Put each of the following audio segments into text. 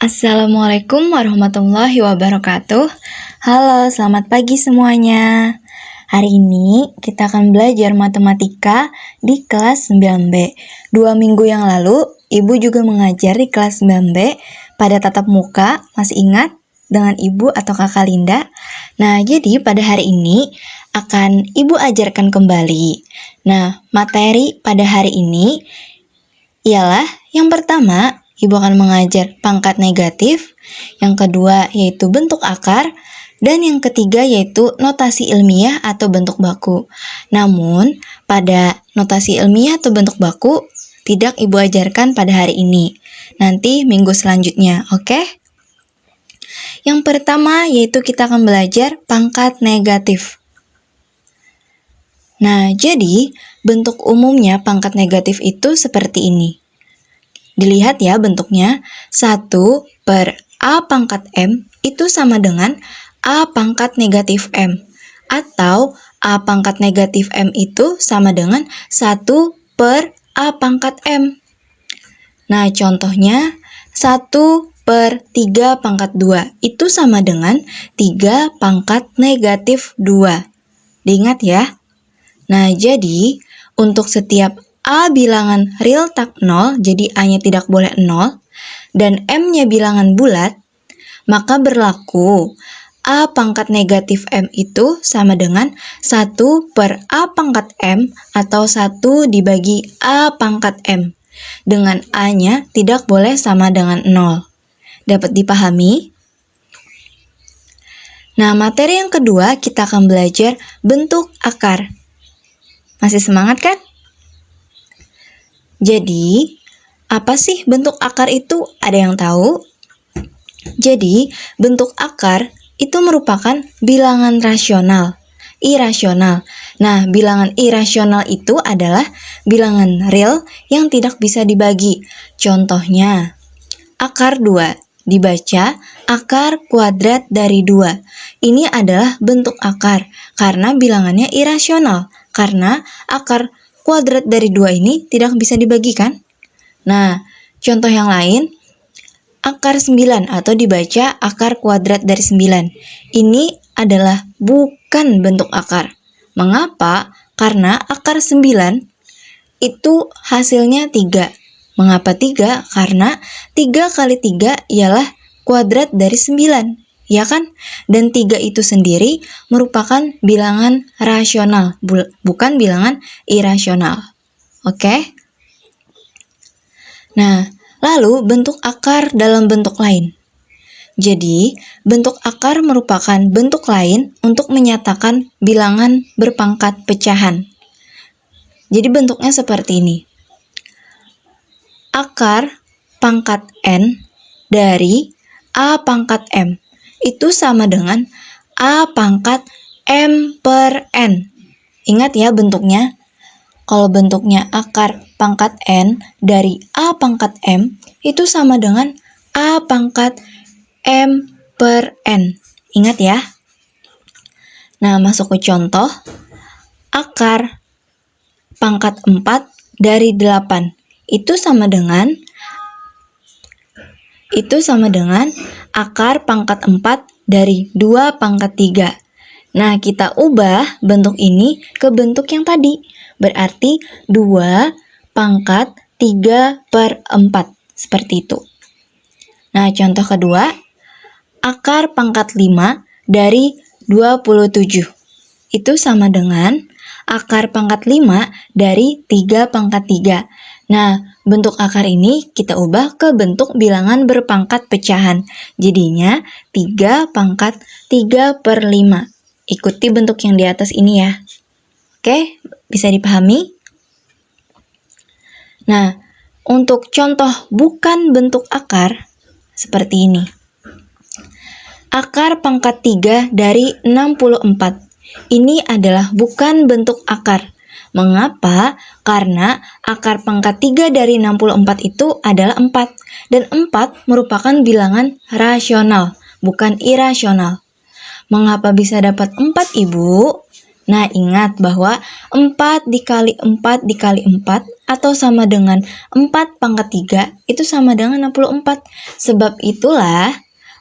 Assalamualaikum warahmatullahi wabarakatuh. Halo, selamat pagi semuanya. Hari ini kita akan belajar matematika di kelas 9B. 2 minggu yang lalu, Ibu juga mengajar di kelas 9B pada tatap muka. Masih ingat dengan Ibu atau Kakak Linda? Nah, jadi pada hari ini akan Ibu ajarkan kembali. Nah, materi pada hari ini ialah yang pertama, Ibu akan mengajar pangkat negatif, yang kedua yaitu bentuk akar, dan yang ketiga yaitu notasi ilmiah atau bentuk baku. Namun, pada notasi ilmiah atau bentuk baku, tidak Ibu ajarkan pada hari ini. Nanti minggu selanjutnya, oke? Yang pertama yaitu kita akan belajar pangkat negatif. Nah, jadi bentuk umumnya pangkat negatif itu seperti ini. Dilihat ya bentuknya, 1 per A pangkat M itu sama dengan A pangkat negatif M. Atau A pangkat negatif M itu sama dengan 1 per A pangkat M. Nah, contohnya 1 per 3 pangkat 2 itu sama dengan 3 pangkat negatif 2. Diingat ya. Nah, jadi untuk setiap A bilangan real tak 0, jadi A-nya tidak boleh 0, dan M-nya bilangan bulat, maka berlaku A pangkat negatif M itu sama dengan 1 per A pangkat M atau 1 dibagi A pangkat M, dengan A-nya tidak boleh sama dengan 0. Dapat dipahami? Nah, materi yang kedua kita akan belajar bentuk akar. Masih semangat kan? Jadi, apa sih bentuk akar itu? Ada yang tahu? Jadi, bentuk akar itu merupakan bilangan rasional, irasional. Nah, bilangan irasional itu adalah bilangan real yang tidak bisa dibagi. Contohnya, akar 2 dibaca akar kuadrat dari 2. Ini adalah bentuk akar karena bilangannya irasional. Karena akar kuadrat dari 2 ini tidak bisa dibagikan. Nah, contoh yang lain, akar 9 atau dibaca akar kuadrat dari 9. Ini adalah bukan bentuk akar. Mengapa? Karena akar 9 itu hasilnya 3. Mengapa 3? Karena 3 kali 3 ialah kuadrat dari 9. Ya kan? Dan 3 itu sendiri merupakan bilangan rasional, bukan bilangan irasional. Oke? Nah, lalu bentuk akar dalam bentuk lain. Jadi, bentuk akar merupakan bentuk lain untuk menyatakan bilangan berpangkat pecahan. Jadi bentuknya seperti ini. Akar pangkat N dari A pangkat M itu sama dengan A pangkat M per N. Ingat ya bentuknya. Kalau bentuknya akar pangkat N dari A pangkat M, itu sama dengan A pangkat M per N. Ingat ya. Nah, masuk ke contoh. Akar pangkat 4 dari 8. Itu sama dengan akar pangkat 4 dari 2 pangkat 3. Nah, kita ubah bentuk ini ke bentuk yang tadi. Berarti 2 pangkat 3 per 4. Seperti itu. Nah, contoh kedua. Akar pangkat 5 dari 27. Itu sama dengan akar pangkat 5 dari 3 pangkat 3. Nah, bentuk akar ini kita ubah ke bentuk bilangan berpangkat pecahan. Jadinya 3 pangkat 3 per 5. Ikuti bentuk yang di atas ini ya. Oke, bisa dipahami? Nah, untuk contoh bukan bentuk akar, seperti ini. Akar pangkat 3 dari 64. Ini adalah bukan bentuk akar. Mengapa? Karena akar pangkat 3 dari 64 itu adalah 4. Dan 4 merupakan bilangan rasional, bukan irasional. Mengapa bisa dapat 4, Ibu? Nah, ingat bahwa 4 dikali 4 dikali 4 atau sama dengan 4 pangkat 3 itu sama dengan 64. Sebab itulah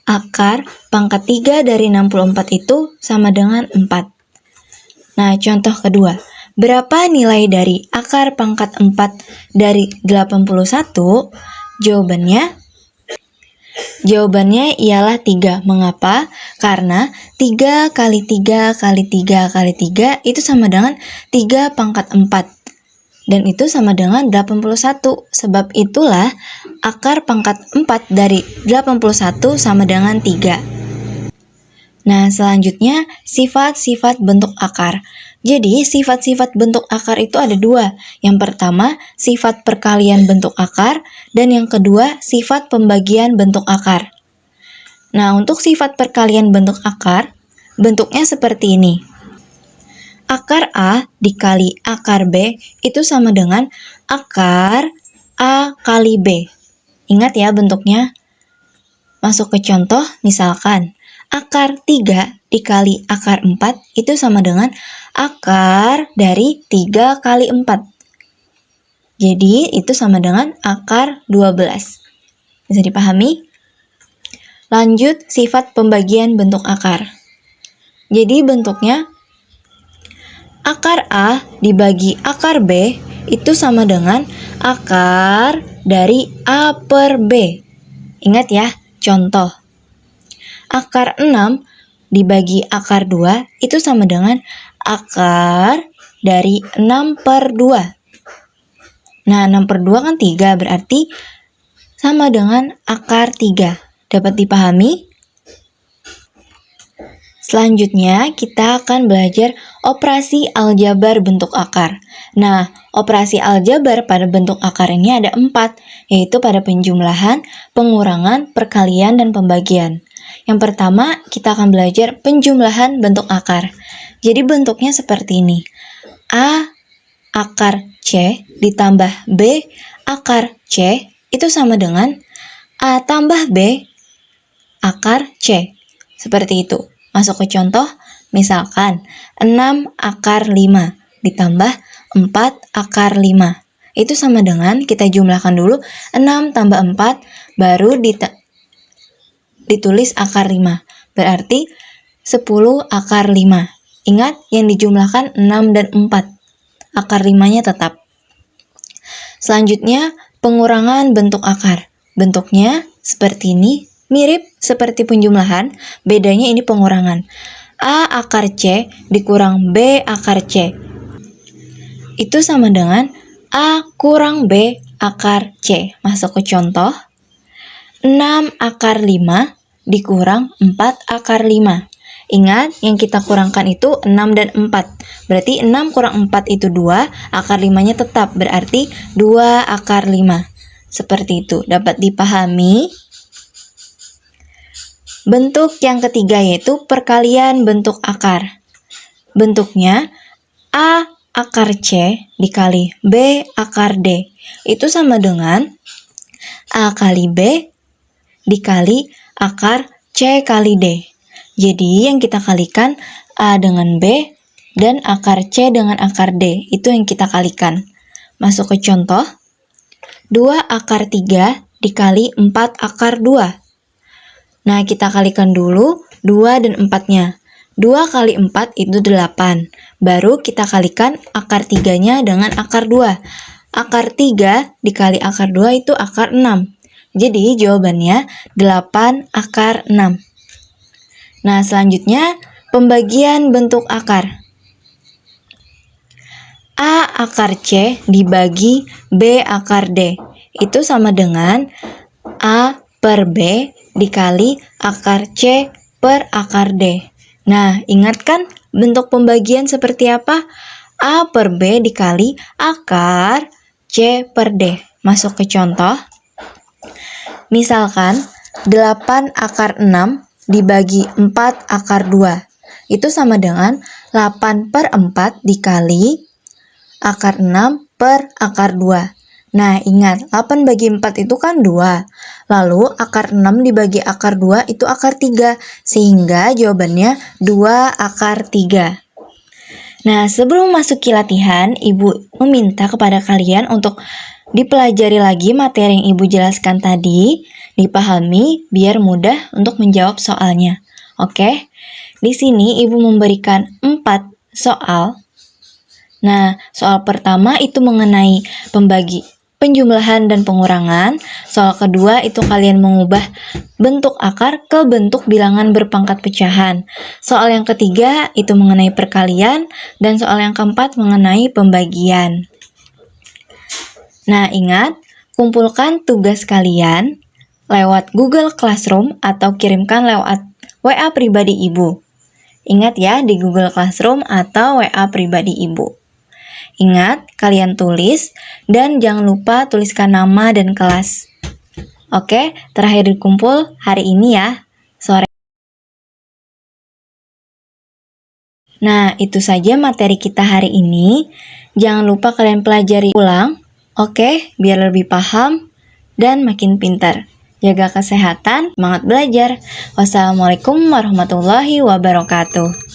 akar pangkat 3 dari 64 itu sama dengan 4. Nah, contoh kedua. Berapa nilai dari akar pangkat 4 dari 81? Jawabannya ialah 3. Mengapa? Karena 3 kali 3 kali 3 kali 3 itu sama dengan 3 pangkat 4. Dan itu sama dengan 81. Sebab itulah akar pangkat 4 dari 81 sama dengan 3. Nah, selanjutnya sifat-sifat bentuk akar. Jadi, sifat-sifat bentuk akar itu ada dua. Yang pertama, sifat perkalian bentuk akar, dan yang kedua, sifat pembagian bentuk akar. Nah, untuk sifat perkalian bentuk akar, bentuknya seperti ini. Akar A dikali akar B itu sama dengan akar A kali B. Ingat ya bentuknya. Masuk ke contoh, misalkan akar 3 dikali akar 4 itu sama dengan akar dari 3 kali 4. Jadi itu sama dengan akar 12. Bisa dipahami? Lanjut sifat pembagian bentuk akar. Jadi bentuknya akar A dibagi akar B itu sama dengan akar dari A per B. Ingat ya, contoh. Akar 6 dibagi akar 2 itu sama dengan akar dari 6 per 2. Nah, 6 per 2 kan 3, berarti sama dengan akar 3. Dapat dipahami? Selanjutnya, kita akan belajar operasi aljabar bentuk akar. Nah, operasi aljabar pada bentuk akar ini ada 4, yaitu pada penjumlahan, pengurangan, perkalian, dan pembagian. Yang pertama, kita akan belajar penjumlahan bentuk akar. Jadi bentuknya seperti ini. A akar C ditambah B akar C itu sama dengan A tambah B akar C. Seperti itu. Masuk ke contoh, misalkan 6 akar 5 ditambah 4 akar 5. Itu sama dengan, kita jumlahkan dulu, 6 tambah 4 baru ditulis akar 5. Berarti 10 akar 5. Ingat, yang dijumlahkan 6 dan 4. Akar 5-nya tetap. Selanjutnya, pengurangan bentuk akar. Bentuknya seperti ini. Mirip seperti penjumlahan, bedanya ini pengurangan. A akar C dikurang B akar C. Itu sama dengan A kurang B akar C. Masuk ke contoh. 6 akar 5 dikurang 4 akar 5. Ingat, yang kita kurangkan itu 6 dan 4. Berarti 6 kurang 4 itu 2, akar 5-nya tetap. Berarti 2 akar 5. Seperti itu. Dapat dipahami? Bentuk yang ketiga yaitu perkalian bentuk akar. Bentuknya A akar C dikali B akar D. Itu sama dengan A kali B dikali akar C kali D. Jadi yang kita kalikan A dengan B dan akar C dengan akar D. Itu yang kita kalikan. Masuk ke contoh. 2 akar 3 dikali 4 akar 2. Nah, kita kalikan dulu 2 dan 4-nya. 2 kali 4 itu 8. Baru kita kalikan akar 3-nya dengan akar 2. Akar 3 dikali akar 2 itu akar 6. Jadi jawabannya 8 akar 6. Nah, selanjutnya pembagian bentuk akar. A akar C dibagi B akar D. Itu sama dengan A per B dikali akar C per akar D. Nah, ingat kan bentuk pembagian seperti apa? A per B dikali akar C per D. Masuk ke contoh. Misalkan 8 akar 6 dibagi 4 akar 2. Itu sama dengan 8 per 4 dikali akar 6 per akar 2. Nah, ingat, 8 bagi 4 itu kan 2. Lalu, akar 6 dibagi akar 2 itu akar 3. Sehingga jawabannya 2 akar 3. Nah, sebelum masuki latihan, Ibu meminta kepada kalian untuk dipelajari lagi materi yang Ibu jelaskan tadi, dipahami biar mudah untuk menjawab soalnya. Oke? Di sini Ibu memberikan 4 soal. Nah, soal pertama itu mengenai penjumlahan dan pengurangan. Soal kedua itu kalian mengubah bentuk akar ke bentuk bilangan berpangkat pecahan. Soal yang ketiga itu mengenai perkalian, dan soal yang keempat mengenai pembagian. Nah, ingat, kumpulkan tugas kalian lewat Google Classroom atau kirimkan lewat WA pribadi Ibu. Ingat ya, di Google Classroom atau WA pribadi Ibu. Ingat, kalian tulis dan jangan lupa tuliskan nama dan kelas. Oke, terakhir dikumpul hari ini ya, sore. Nah, itu saja materi kita hari ini. Jangan lupa kalian pelajari ulang, oke, biar lebih paham dan makin pintar. Jaga kesehatan, semangat belajar. Wassalamualaikum warahmatullahi wabarakatuh.